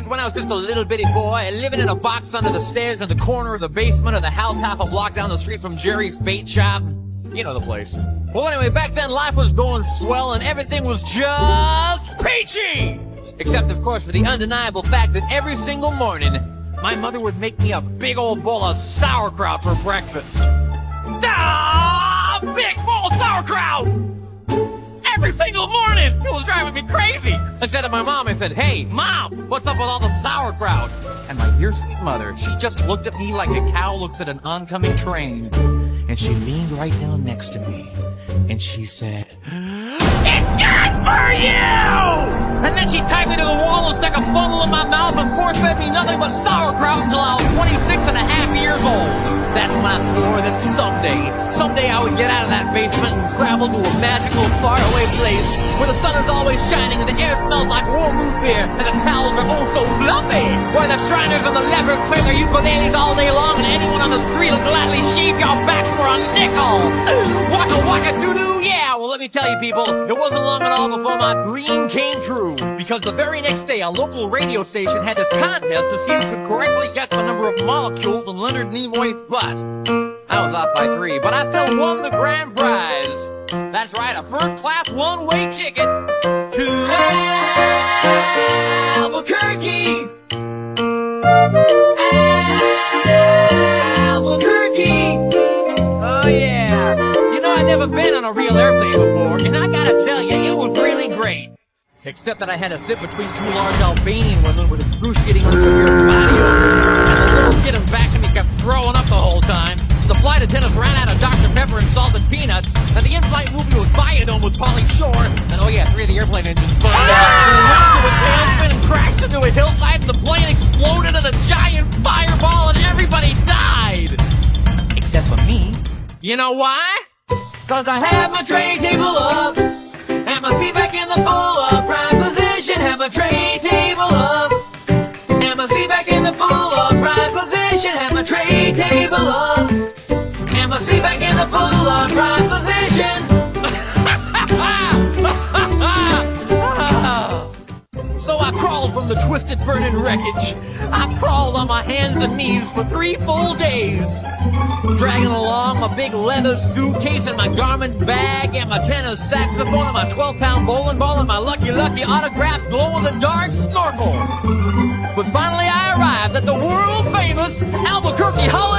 back when I was just a little bitty boy, living in a box under the stairs in the corner of the basement of the house half a block down the street from Jerry's bait shop. You know the place. Well, anyway, back then life was going swell and everything was just peachy! Except, of course, for the undeniable fact that every single morning, my mother would make me a big old bowl of sauerkraut for breakfast. Big bowl of sauerkraut! Every single morning! It was driving me crazy! I said to my mom, I said, "Hey, Mom, what's up with all the sauerkraut?" And my dear sweet mother, she just looked at me like a cow looks at an oncoming train. And she leaned right down next to me. And she said, "It's good for you!" And then she tied me to the wall and stuck a funnel in my mouth and force-fed me nothing but sauerkraut until I was 26 and a half years old. That's when I swore that someday I would get out of that basement and travel to a magical, faraway place where the sun is always shining and the air smells like warm root beer and the towels are oh so fluffy, where the Shriners and the lepers play their ukuleles all day long and anyone on the street will gladly shave your back for a nickel. Waka waka doo-doo, yeah! Well, let me tell you people, it wasn't long at all before my dream came true, because the very next day a local radio station had this contest to see who could correctly guess the number of molecules in Leonard Nimoy's butt. I was off by 3, but I still won the grand prize. That's right, a first-class one-way ticket to Albuquerque. Albuquerque. Oh yeah. You know, I'd never been on a real airplane before, and I gotta tell you, it was really great. Except that I had to sit between 2 large Albanian women with excruciatingly severe body odor, and the little kid in back of me kept throwing up the whole time. The flight attendants ran out of Dr. Pepper and salted peanuts, and the in-flight movie was Viadome with Pauly Shore, and oh yeah, 3 of the airplane engines burned out. With tailspin and crashed into a hillside, and the plane exploded in a giant fireball, and everybody died! Except for me. You know why? 'Cause I had my tray table up, and my seat back in the full upright position. Had my tray table up, and my seat back in the full upright position. Had my tray table up, and my seat back in the full upright position. So I crawled from the twisted, burning wreckage. I crawled on my hands and knees for 3 full days, dragging along my big leather suitcase and my garment bag and my tenor saxophone and my 12-pound bowling ball and my lucky autographed glow-in-the-dark snorkel. But finally I arrived at the world-famous Albuquerque Holiday